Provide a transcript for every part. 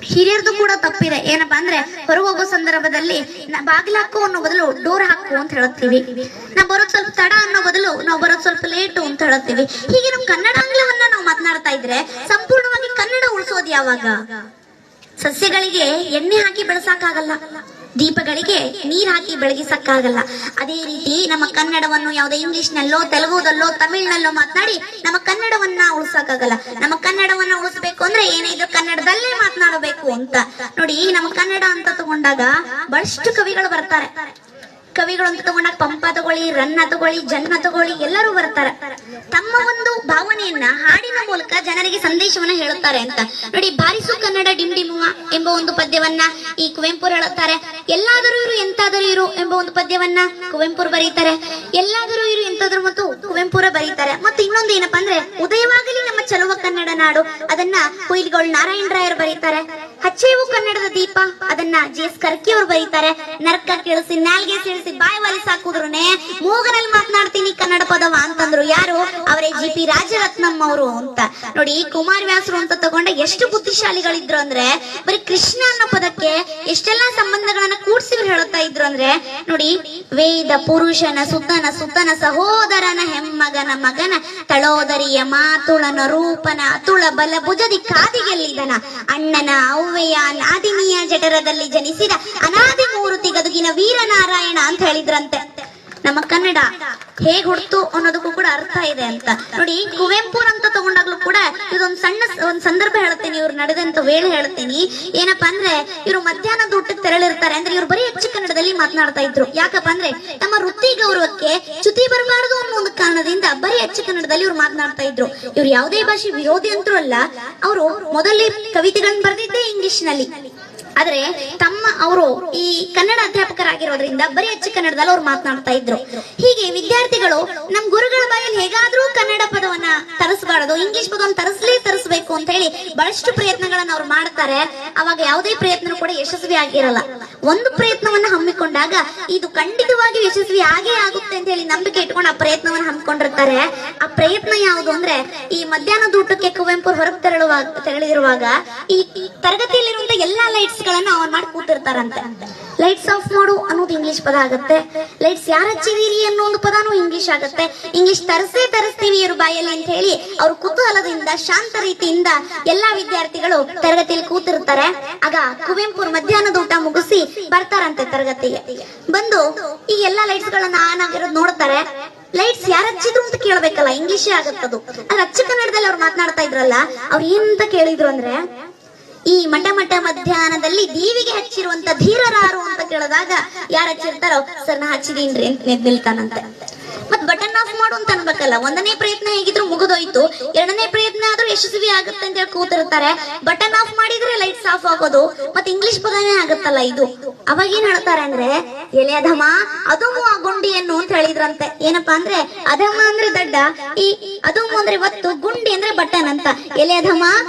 ಹಿರಿಯರದು ಕೂಡ ತಪ್ಪಿದೆ. ಏನಪ್ಪಾ ಅಂದ್ರೆ ಹೊರಗೆ ಹೋಗೋ ಸಂದರ್ಭದಲ್ಲಿ ಬಾಗಿಲು ಹಾಕು ಅನ್ನೋ ಬದಲು ಡೋರ್ ಹಾಕು ಅಂತ ಹೇಳುತ್ತೀವಿ. ನಾವು ಬರೋದು ಸ್ವಲ್ಪ ತಡ ಅನ್ನೋ ಬದಲು ನಾವು ಬರೋದು ಸ್ವಲ್ಪ ಲೇಟು ಅಂತ ಹೇಳುತ್ತೀವಿ. ಹೀಗೆ ನಮ್ಮ ಕನ್ನಡಾಂಗ್ಲವನ್ನ ನಾವು ಮಾತನಾಡ್ತಾ ಇದ್ರೆ ಸಂಪೂರ್ಣವಾಗಿ ಕನ್ನಡ ಉಳಿಸೋದು ಯಾವಾಗ? ಸಸ್ಯಗಳಿಗೆ ಎಣ್ಣೆ ಹಾಕಿ ಬೆಳೆಸಕ್ಕಾಗಲ್ಲ, ದೀಪಗಳಿಗೆ ನೀರ್ ಹಾಕಿ ಬೆಳಗಿಸಕ್ಕಾಗಲ್ಲ. ಅದೇ ರೀತಿ ನಮ್ಮ ಕನ್ನಡವನ್ನು ಯಾವುದೇ ಇಂಗ್ಲಿಷ್ ನಲ್ಲೋ ತೆಲುಗುದಲ್ಲೋ ತಮಿಳ್ನಲ್ಲೋ ಮಾತನಾಡಿ ನಮ್ಮ ಕನ್ನಡವನ್ನ ಉಳಿಸಕ್ಕಾಗಲ್ಲ. ನಮ್ಮ ಕನ್ನಡವನ್ನ ಉಳಿಸ್ಬೇಕು ಅಂದ್ರೆ ಏನಿದ್ರು ಕನ್ನಡದಲ್ಲೇ ಮಾತನಾಡಬೇಕು ಅಂತ ನೋಡಿ. ನಮ್ಮ ಕನ್ನಡ ಅಂತ ತಗೊಂಡಾಗ ಬಹಳಷ್ಟು ಕವಿಗಳು ಬರ್ತಾರೆ. ಕವಿಗಳು ಅಂತ ತಗೊಂಡಾಗ ಪಂಪ ತಗೊಳ್ಳಿ, ರನ್ನ ತಗೊಳ್ಳಿ, ಜನ್ಮ ತಗೊಳ್ಳಿ, ಎಲ್ಲರೂ ಬರ್ತಾರೆ. ತಮ್ಮ ಒಂದು ಭಾವನೆಯನ್ನ ಹಾಡಿನ ಮೂಲಕ ಜನರಿಗೆ ಸಂದೇಶವನ್ನ ಹೇಳುತ್ತಾರೆ ಅಂತ ನೋಡಿ. ಬಾರಿಸು ಕನ್ನಡ ಡಿಂಡಿಮುವ ಎಂಬ ಒಂದು ಪದ್ಯವನ್ನ ಈ ಕುವೆಂಪು ಹೇಳುತ್ತಾರೆ. ಎಲ್ಲಾದರೂ ಇರು ಎಂತಾದರೂ ಇರು ಎಂಬ ಒಂದು ಪದ್ಯವನ್ನ ಕುವೆಂಪು ಬರೀತಾರೆ. ಎಲ್ಲಾದರೂ ಇರು ಎಂತಾದರೂ ಮತ್ತು ಕುವೆಂಪುರ ಬರೀತಾರೆ. ಮತ್ತೆ ಇನ್ನೊಂದು ಏನಪ್ಪಾ ಅಂದ್ರೆ ಉದಯವಾಗಲಿ ನಮ್ಮ ಚಲುವ ಕನ್ನಡ ನಾಡು, ಅದನ್ನ ಕುಯಿಲ್ಗೋಳ್ ನಾರಾಯಣ ರಾಯರು ಬರೀತಾರೆ. ಹಚ್ಚೇವು ಕನ್ನಡದ ದೀಪ, ಅದನ್ನ ಜಿ.ಎಸ್. ಕರ್ಕಿ ಅವರು ಬರೀತಾರೆ. ನರಕ ಕೇಳಿಸಿ ನಾಲ್ಗೆ ಸೇರಿಸಿ ಬಾಯಿ ವಾಲಿಸಿ ಹಾಕುದ್ರುನೆ ಮೂಗನಲ್ಲಿ ಮಾತನಾಡ್ತೀನಿ ಕನ್ನಡ ಪದವ ಅಂತಂದ್ರು. ಯಾರು? ಅವರೇ ಜಿ.ಪಿ. ರಾಜರತ್ನಂ ಅವರು ಅಂತ ನೋಡಿ. ಕುಮಾರವ್ಯಾಸರು ಅಂತ ತಗೊಂಡ ಎಷ್ಟು ಬುದ್ಧಿಶಾಲಿಗಳಿದ್ರು ಅಂದ್ರೆ ಬರೀ ಕೃಷ್ಣ ಅನ್ನೋ ಪದಕ್ಕೆ ಎಷ್ಟೆಲ್ಲಾ ಸಂಬಂಧಗಳನ್ನ ಕೂಡ್ಸಿವ್ರು ಹೇಳುತ್ತಾ ಇದ್ರು ಅಂದ್ರೆ ನೋಡಿ. ವೇದ ಪುರುಷನ ಸುತನ ಸುತನ ಸಹೋದರನ ಹೆಮ್ಮಗನ ಮಗನ ತಳೋದರಿಯ ಮಾತುಳನ ರೂಪನ ಅತುಳ ಬಲ ಭುಜದಿ ಕಾದಿಗೆಲ್ಲಿದನ ಅಣ್ಣನ ಅವ್ವೆಯ ನಾದಿನಿಯ ಜಠರದಲ್ಲಿ ಜನಿಸಿದ ಅನಾದಿ ಮೂರುತಿ ಗದುಗಿನ ವೀರನಾರಾಯಣ ಅಂತ ಹೇಳಿದ್ರಂತೆ. ನಮ್ಮ ಕನ್ನಡ ಹೇಗ್ ಹುಡ್ತು ಅನ್ನೋದಕ್ಕೂ ಕೂಡ ಅರ್ಥ ಇದೆ ಅಂತ ನೋಡಿ. ಕುವೆಂಪು ಅಂತ ತಗೊಂಡಾಗ್ಲೂ ಕೂಡ ಇದೊಂದು ಒಂದ್ ಸಂದರ್ಭ ಹೇಳ್ತೀನಿ, ಇವ್ರು ನಡೆದಂತ ವೇಳೆ ಹೇಳ್ತೀನಿ. ಏನಪ್ಪಾ ಅಂದ್ರೆ ಇವ್ರು ಮಧ್ಯಾಹ್ನದ ಊಟಕ್ಕೆ ತೆರಳಿರ್ತಾರೆ. ಅಂದ್ರೆ ಇವ್ರು ಬರೀ ಹೆಚ್ಚು ಕನ್ನಡದಲ್ಲಿ ಮಾತನಾಡ್ತಾ ಇದ್ರು. ಯಾಕಪ್ಪ ಅಂದ್ರೆ ತಮ್ಮ ವೃತ್ತಿ ಗೌರವಕ್ಕೆ ಚ್ಯುತಿ ಬರಬಾರದು ಅನ್ನೋ ಒಂದು ಕಾರಣದಿಂದ ಬರೀ ಹೆಚ್ಚು ಕನ್ನಡದಲ್ಲಿ ಇವ್ರು ಮಾತನಾಡ್ತಾ ಇದ್ರು. ಇವ್ರು ಯಾವುದೇ ಭಾಷೆ ವಿರೋಧಿ ಅಂತೂ ಅಲ್ಲ. ಅವರು ಮೊದಲೇ ಕವಿತೆಗಳನ್ನ ಬರೆದಿದ್ದೇ ಇಂಗ್ಲಿಷ್ ನಲ್ಲಿ. ಆದ್ರೆ ಅವರು ಈ ಕನ್ನಡ ಅಧ್ಯಾಪಕರಾಗಿರೋದ್ರಿಂದ ಬರೀ ಹೆಚ್ಚು ಕನ್ನಡದಲ್ಲಿ ಅವ್ರು ಮಾತನಾಡ್ತಾ ಇದ್ರು. ಹೀಗೆ ವಿದ್ಯಾರ್ಥಿಗಳು ನಮ್ ಗುರುಗಳ ಬಾಯಲ್ಲಿ ಹೇಗಾದ್ರೂ ಕನ್ನಡ ಪದವನ್ನ ತರಿಸಬಾರದು, ಇಂಗ್ಲಿಷ್ ಪದವನ್ನು ತರಿಸಬೇಕು ಅಂತ ಹೇಳಿ ಬಹಳಷ್ಟು ಪ್ರಯತ್ನಗಳನ್ನ ಅವ್ರು ಮಾಡ್ತಾರೆ. ಅವಾಗ ಯಾವುದೇ ಪ್ರಯತ್ನ ಕೂಡ ಯಶಸ್ವಿ ಆಗಿರಲ್ಲ. ಒಂದು ಪ್ರಯತ್ನವನ್ನ ಹಮ್ಮಿಕೊಂಡಾಗ ಇದು ಖಂಡಿತವಾಗಿ ಯಶಸ್ವಿ ಆಗೇ ಆಗುತ್ತೆ ಅಂತ ಹೇಳಿ ನಂಬಿಕೆ ಇಟ್ಕೊಂಡು ಆ ಪ್ರಯತ್ನವನ್ನ ಹಮ್ಮಿಕೊಂಡಿರ್ತಾರೆ. ಆ ಪ್ರಯತ್ನ ಯಾವುದು ಅಂದ್ರೆ ಈ ಮಧ್ಯಾಹ್ನದ ಊಟಕ್ಕೆ ಕುವೆಂಪು ಹೊರಗೆ ತೆರಳಿರುವಾಗ ಈ ತರಗತಿಯಲ್ಲಿರುವಂತ ಎಲ್ಲಾ ಲೈಟ್ಸ್ ಗಳನ್ನ ಆನ್ ಮಾಡಿ ಕೂತಿರ್ತಾರಂತೆ. ಲೈಟ್ಸ್ ಆಫ್ ಮಾಡು ಅನ್ನೋದು ಇಂಗ್ಲಿಷ್ ಪದ ಆಗುತ್ತೆ. ಲೈಟ್ಸ್ ಯಾರು ಹಚ್ಚಿದೀರಿ ಅನ್ನೋ ಒಂದು ಪದಾನು ಇಂಗ್ಲಿಷ್ ಆಗುತ್ತೆ. ಇಂಗ್ಲಿಷ್ ತರಿಸ್ತೀವಿ ಇವ್ರ ಬಾಯಲ್ಲಿ ಅಂತ ಹೇಳಿ ಅವ್ರು ಕುತೂಹಲದಿಂದ ಶಾಂತ ರೀತಿಯಿಂದ ಎಲ್ಲಾ ವಿದ್ಯಾರ್ಥಿಗಳು ತರಗತಿಯಲ್ಲಿ ಕೂತಿರ್ತಾರೆ. ಆಗ ಕುವೆಂಪು ಮಧ್ಯಾಹ್ನದ ಊಟ ಮುಗಿಸಿ ಬರ್ತಾರಂತೆ ತರಗತಿಗೆ. ಬಂದು ಈ ಎಲ್ಲಾ ಲೈಟ್ಸ್ ಗಳನ್ನ ಆನ್ ಆಗಿರೋದು ನೋಡ್ತಾರೆ. ಲೈಟ್ಸ್ ಯಾರು ಹಚ್ಚಿದ್ರು ಅಂತ ಕೇಳ್ಬೇಕಲ್ಲ, ಇಂಗ್ಲಿಷೇ ಆಗತ್ತದು. ಅದ್ರ ಅಚ್ಚ ಕನ್ನಡದಲ್ಲಿ ಅವ್ರು ಮಾತನಾಡ್ತಾ ಇದ್ರಲ್ಲ, ಅವ್ರು ಏನಂತ ಕೇಳಿದ್ರು ಅಂದ್ರೆ ಈ ಮಠ ಮಧ್ಯಾಹ್ನದಲ್ಲಿ ದೀವಿಗೆ ಹಚ್ಚಿರುವಂತ ಧೀರರಾರು ಅಂತ ಕೇಳಿದಾಗ ಯಾರು ಹಚ್ಚಿರ್ತಾರೋ ಸರ್ ನಾ ಹಚ್ಚಿದೀನ್ರಿ ಅಂತ ನಿಲ್ತಾನಂತೆ. ಮತ್ ಬಟನ್ ಆಫ್ ಮಾಡು ಅಂತ ಅನ್ಬೇಕಲ್ಲ. ಒಂದನೇ ಪ್ರಯತ್ನ ಹೇಗಿದ್ರು ಮುಗಿದೋಯ್ತು, ಎರಡನೇ ಪ್ರಯತ್ನ ಆದ್ರೂ ಯಶಸ್ವಿ ಆಗುತ್ತೆ ಅಂತ ಹೇಳಿ ಕೂತಿರ್ತಾರೆ. ಬಟನ್ ಆಫ್ ಮಾಡಿದ್ರೆ ಲೈಟ್ಸ್ ಆಫ್ ಆಗೋದು, ಮತ್ತೆ ಇಂಗ್ಲಿಷ್ ಪದನೇ ಆಗುತ್ತಲ್ಲ ಇದು. ಅವಾಗ ಏನ್ ಹೇಳ್ತಾರೆ ಅಂದ್ರೆ ಎಲೆ ಅಧಮ ಅದುಮು ಆ ಗುಂಡಿಯನ್ನು ಅಂತ ಹೇಳಿದ್ರಂತೆ. ಏನಪ್ಪಾ ಅಂದ್ರೆ ಅಧಮ ಅಂದ್ರೆ ದಡ್ಡ, ಈ ಅದುಮು ಅಂದ್ರೆ ಒತ್ತು, ಗುಂಡಿ ಅಂದ್ರೆ ಬಟನ್ ಅಂತ. ಎಲೆ ಅಧಮ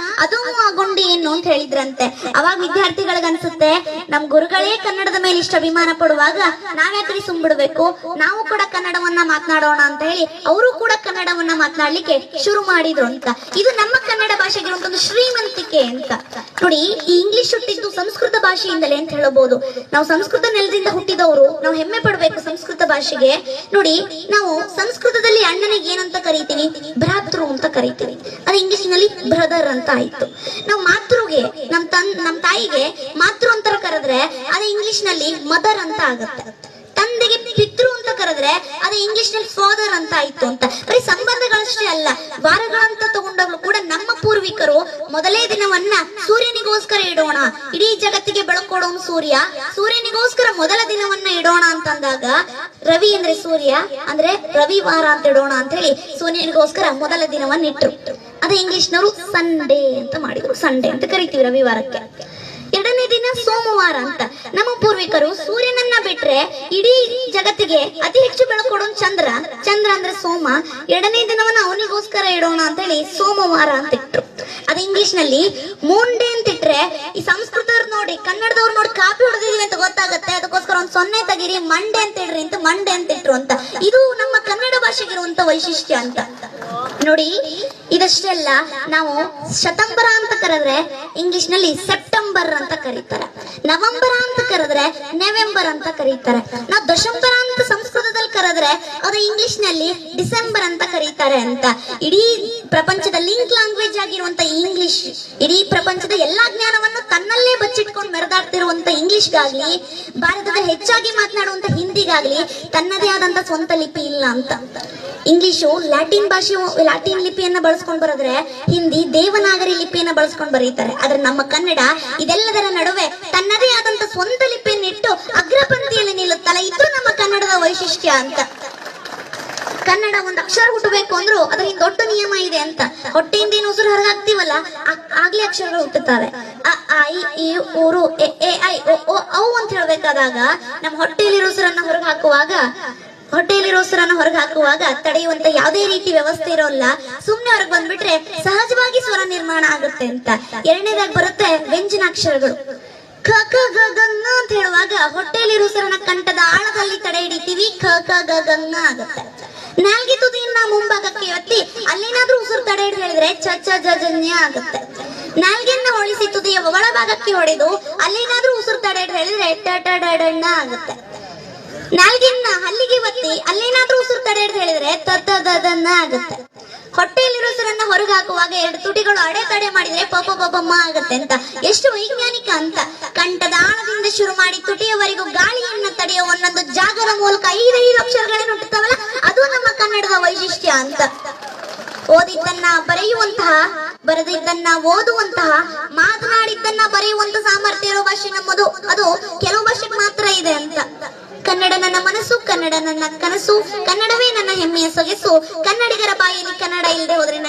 ಅದುಮು ಆ ಗುಂಡಿಯನ್ನು ಅಂತ ಹೇಳಿದ್ರಂತೆ. ಅವಾಗ ವಿದ್ಯಾರ್ಥಿಗಳಿಗನ್ಸುತ್ತೆ ನಮ್ ಗುರುಗಳೇ ಕನ್ನಡದ ಮೇಲೆ ಇಷ್ಟ ಅಭಿಮಾನ ಪಡುವಾಗ ನಾವ್ಯಾಕ್ರಿ ಸುಮ್ಬಿಡ್ಬೇಕು, ನಾವು ಕೂಡ ಕನ್ನಡವನ್ನ ಮಾತನಾಡೋಣ ಅಂತ ಹೇಳಿ ಅವರು ಕೂಡ ಕನ್ನಡವನ್ನ ಮಾತನಾಡ್ಲಿಕ್ಕೆ ಶುರು ಮಾಡಿದ್ರು ಅಂತ. ಇದು ನಮ್ಮ ಕನ್ನಡ ಭಾಷೆಗೆ ಇರುವಂತ ಒಂದು ಶ್ರೀಮಂತಿಕೆ ಅಂತ ನೋಡಿ. ಈ ಇಂಗ್ಲಿಷ್ ಹುಟ್ಟಿದ್ದು ಸಂಸ್ಕೃತ ಭಾಷೆಯಿಂದಲೇ ಅಂತ ಹೇಳಬಹುದು. ನಾವು ಸಂಸ್ಕೃತ ನೆಲದಿಂದ ಹುಟ್ಟಿದವರು, ನಾವು ಹೆಮ್ಮೆ ಪಡಬೇಕು ಸಂಸ್ಕೃತ ಭಾಷೆಗೆ. ನೋಡಿ, ನಾವು ಸಂಸ್ಕೃತದಲ್ಲಿ ಅಣ್ಣನಿಗೆ ಏನಂತ ಕರಿತೀವಿ? ಭ್ರಾತೃ ಅಂತ ಕರಿತೀವಿ. ಅದು ಇಂಗ್ಲಿಷ್ ನಲ್ಲಿ ಬ್ರದರ್ ಅಂತ ಆಯ್ತು. ನಾವು ಮಾತೃಗೆ ನಮ್ ತಾಯಿಗೆ ಮಾತೃ ಅಂತ ಕರೆದ್ರೆ ಅದು ಇಂಗ್ಲಿಷ್ ನಲ್ಲಿ ಮದರ್ ಅಂತ ಆಗುತ್ತೆ. ತಂದೆಗೆ ಪಿತೃ ಅಂತ ಕರೆದ್ರೆ ಅದು ಇಂಗ್ಲಿಷ್ ನಲ್ಲಿ ಫಾದರ್ ಅಂತ ಆಯ್ತು ಅಂತ. ಬರೀ ಸಂಬಂಧಗಳಷ್ಟೇ ಅಲ್ಲ, ವಾರಗಳಂತ ತಗೊಂಡಾಗ್ಲೂ ಕೂಡ ನಮ್ಮ ಪೂರ್ವಿಕರು ಮೊದಲೇ ದಿನವನ್ನ ಸೂರ್ಯನಿಗೋಸ್ಕರ ಇಡೋಣ, ಇಡೀ ಜಗತ್ತಿಗೆ ಬೆಳಕೊಡೋನು ಸೂರ್ಯ, ಸೂರ್ಯನಿಗೋಸ್ಕರ ಮೊದಲ ದಿನವನ್ನ ಇಡೋಣ ಅಂತಂದಾಗ ರವಿ ಅಂದ್ರೆ ಸೂರ್ಯ ಅಂದ್ರೆ ರವಿವಾರ ಅಂತ ಇಡೋಣ ಅಂತ ಹೇಳಿ ಸೂರ್ಯನಿಗೋಸ್ಕರ ಮೊದಲ ದಿನವನ್ನ ಇಟ್ರು. ಅದೇ ಇಂಗ್ಲಿಷ್ನವರು ಸಂಡೇ ಅಂತ ಮಾಡಿದ್ರು. ಸಂಡೇ ಅಂತ ಕರಿತೀವಿ ರವಿವಾರಕ್ಕೆ. ಎರಡನೇ ದಿನ ಸೋಮವಾರ ಅಂತ. ನಮ್ಮ ಪೂರ್ವಿಕರು ಸೂರ್ಯನನ್ನ ಬಿಟ್ರೆ ಇಡೀ ಜಗತ್ತಿಗೆ ಅತಿ ಹೆಚ್ಚು ಬೆಳಕೊಡೋನು ಚಂದ್ರ, ಚಂದ್ರ ಅಂದ್ರೆ ಸೋಮ. ಎರಡನೇ ದಿನವನ್ನ ಅವನಿಗೋಸ್ಕರ ಇಡೋಣ ಅಂತ ಹೇಳಿ ಸೋಮವಾರ ಅಂತ ಇಟ್ರು. ಅದು ಇಂಗ್ಲಿಷ್ ನಲ್ಲಿ ಮೂನ್ ಡೇ ಅಂತ ಇಟ್ರೆ ಈ ಸಂಸ್ಕೃತವ್ರು ನೋಡಿ ಕನ್ನಡದವ್ರು ನೋಡಿ ಕಾಪಿ ಹೊಡೆದಿದೀವಿ ಅಂತ ಗೊತ್ತಾಗತ್ತೆ. ಅದಕ್ಕೋಸ್ಕರ ಒಂದ್ 0 ತೆಗೀರಿ, ಮಂಡೆ ಅಂತ ಇಡ್ರಿ ಅಂತ ಮಂಡೆ ಅಂತ ಇಟ್ರು ಅಂತ. ಇದು ನಮ್ಮ ಕನ್ನಡ ಭಾಷೆಗಿರುವಂತ ವೈಶಿಷ್ಟ್ಯ ಅಂತ. ನೋಡಿ, ಇದಷ್ಟೆಲ್ಲ ನಾವು ಶತಂಬರ ಅಂತ ಕರೆದ್ರೆ ಇಂಗ್ಲಿಷ್ ನಲ್ಲಿ ಸೆಪ್ಟೆಂಬರ್ ಅಂತ ಕರೀತಾರೆ, ನವೆಂಬರ್ ಅಂತ ಕರೆದ್ರೆ ನವೆಂಬರ್ ಅಂತ ಕರೀತಾರೆ, ನಾವು ದಶಂಬರ ಅಂತ ಸಂಸ್ಕೃತದಲ್ಲಿ ಕರೆದ್ರೆ ಅದು ಇಂಗ್ಲಿಷ್ ನಲ್ಲಿ ಡಿಸೆಂಬರ್ ಅಂತ ಕರೀತಾರೆ ಅಂತ. ಇಡೀ ಪ್ರಪಂಚದ ಲಿಂಕ್ ಲ್ಯಾಂಗ್ವೇಜ್ ಆಗಿರುವಂತ ಇಂಗ್ಲಿಷ್, ಇಡೀ ಪ್ರಪಂಚದ ಎಲ್ಲಾ ಜ್ಞಾನವನ್ನು ತನ್ನಲ್ಲೇ ಬಚ್ಚಿಟ್ಕೊಂಡು ಮೆರೆದಾಡ್ತಿರುವಂತ ಇಂಗ್ಲಿಷ್ಗಾಗ್ಲಿ, ಭಾರತದ ಹೆಚ್ಚಾಗಿ ಮಾತನಾಡುವಂತ ಹಿಂದಿಗಾಗ್ಲಿ ತನ್ನದೇ ಆದಂತ ಸ್ವಂತ ಲಿಪಿ ಇಲ್ಲ ಅಂತ. ಇಂಗ್ಲಿಷು ಲ್ಯಾಟಿನ್ ಲಿಪಿಯನ್ನ ಬಳಸ್ಕೊಂಡು ಬರೆದ್ರೆ, ಹಿಂದಿ ದೇವನಾಗರಿ ಲಿಪಿಯನ್ನ ಬಳಸ್ಕೊಂಡು ಬರೀತಾರೆ. ಆದ್ರೆ ನಮ್ಮ ಕನ್ನಡ ಇದೆಲ್ಲದರ ನಡುವೆ ತನ್ನದೇ ಆದಂತ ಸ್ವಂತ ಲಿಪಿಯನ್ನು ಇಟ್ಟು ಅಗ್ರಪಂಕ್ತಿಯಲ್ಲಿ ನಿಲ್ಲುತ್ತಲ್ಲ, ಇದು ನಮ್ಮ ಕನ್ನಡದ ವೈಶಿಷ್ಟ್ಯ ಅಂತ. ಕನ್ನಡ ಒಂದು ಅಕ್ಷರ ಹುಟ್ಟಬೇಕು ಅಂದ್ರೂ ಅದರಿಂದ ದೊಡ್ಡ ನಿಯಮ ಇದೆ ಅಂತ. ಹೊಟ್ಟೆಯಿಂದ ಏನು ಉಸಿರು ಹೊರಗಾಗ್ತೀವಲ್ಲ ಆಗ್ಲೇ ಅಕ್ಷರಗಳು ಹುಟ್ಟುತ್ತವೆ. ಅ ಆ ಇ ಈ ಊರು ಎ ಎ ಐ ಒ ಓ ಔ ಅಂತ ಹೇಳ್ಬೇಕಾದಾಗ ನಮ್ಮ ಹೊಟ್ಟೆಯಲ್ಲಿ ಉಸಿರನ್ನ ಹೊರಗೆ ಹಾಕುವಾಗ ತಡೆಯುವಂತ ಯಾವುದೇ ರೀತಿ ವ್ಯವಸ್ಥೆ ಇರೋಲ್ಲ. ಸುಮ್ನೆ ಹೊರಗೆ ಬಂದ್ಬಿಟ್ರೆ ಸಹಜವಾಗಿ ಸ್ವರ ನಿರ್ಮಾಣ ಆಗುತ್ತೆ ಅಂತ. ಎರಡನೇದಾಗಿ ಬರುತ್ತೆ ವ್ಯಂಜನಾಕ್ಷರಗಳು. ಕ ಕ ಗ ಗ ಂಗ ಅಂತ ಹೇಳುವಾಗ ಹೊಟ್ಟೆಯಲ್ಲಿ ಉಸಿರನ್ನ ಕಂಠದ ಆಳದಲ್ಲಿ ತಡೆ ಹಿಡಿತೀವಿ, ಕ ಕ ಗ ಗ ಂಗ ಆಗುತ್ತೆ. ನಾಲ್ಗೆ ತುದಿಯಿಂದ ಮುಂಭಾಗಕ್ಕೆ ಎತ್ತಿ ಅಲ್ಲೇನಾದ್ರೂ ಉಸಿರು ತಡೆ ಹಿಡಿದು ಹೇಳಿದ್ರೆ ಚ ಚ ಜ ಜ ಜ್ಞ ಆಗುತ್ತೆ. ನಾಲ್ಗೆನ್ನ ಹೊಳಿಸಿ ತುದಿಯ ಒಳಭಾಗಕ್ಕೆ ಹೊಡೆದು ಅಲ್ಲೇನಾದ್ರೂ ಉಸಿರು ತಡೆ ಹಿಡಿದು ಹೇಳಿದ್ರೆ ಟ ಟ ಡ ಡ ಣ ಆಗುತ್ತೆ. ನಾಲ್ಗೆನ್ನ ಹಲ್ಲಿಗೆ ಒತ್ತಿ ಅಲ್ಲೇನಾದ್ರೂ ಉಸಿರು ತಡೆ ಹಿಡಿದು ಹೇಳಿದ್ರೆ ತ ತ ದ ದ ನ ಆಗುತ್ತೆ. ಹೊಟ್ಟೆಯಲ್ಲಿರೋ ಉಸಿರನ್ನ ಹೊರಗೆ ಹಾಕುವಾಗ ಎರಡು ತುಟಿಗಳು ಅಡೆತಡೆ ಮಾಡಿದ್ರೆ ಪ ಪ ಪ ಪ ಮ ಆಗುತ್ತೆ ಅಂತ. ಎಷ್ಟು ವೈಜ್ಞಾನಿಕ ಅಂತ. ಕಂಠದ ಆಳದಿಂದ ಶುರು ಮಾಡಿ ತುಟಿಯವರೆಗೂ ಗಾಳಿಯನ್ನ ತಡೆಯೋ ಒಂದೊಂದು ಜಾಗದ ಮೂಲಕ 5 ಅಕ್ಷರಗಳೇನು ಹುಟ್ಟುತ್ತವಲ್ಲ, ಅದು ನಮ್ಮ ಕನ್ನಡದ ವೈಶಿಷ್ಟ್ಯ ಅಂತ. ಓದಿದ್ದನ್ನ ಬರೆಯುವಂತಹ, ಬರೆದಿದ್ದನ್ನ ಓದುವಂತಹ, ಮಾತನಾಡಿದ್ದನ್ನ ಬರೆಯುವಂತ ಸಾಮರ್ಥ್ಯ ಇರೋ ಭಾಷೆ ನಮ್ಮದು. ಅದು ಕೆಲವು ಭಾಷೆಗೆ ಮಾತ್ರ ಇದೆ ಅಂತ. ಕನ್ನಡ ನನ್ನ ಮನಸ್ಸು, ಕನ್ನಡ ನನ್ನ ಕನಸು, ಕನ್ನಡವೇ ನನ್ನ ಹೆಮ್ಮೆಯ ಸೊಗಸು, ಕನ್ನಡಿಗರ ಬಾಯಲ್ಲಿ ಕನ್ನಡ ಇಲ್ಲದೆ ಹೋದ್ರೆ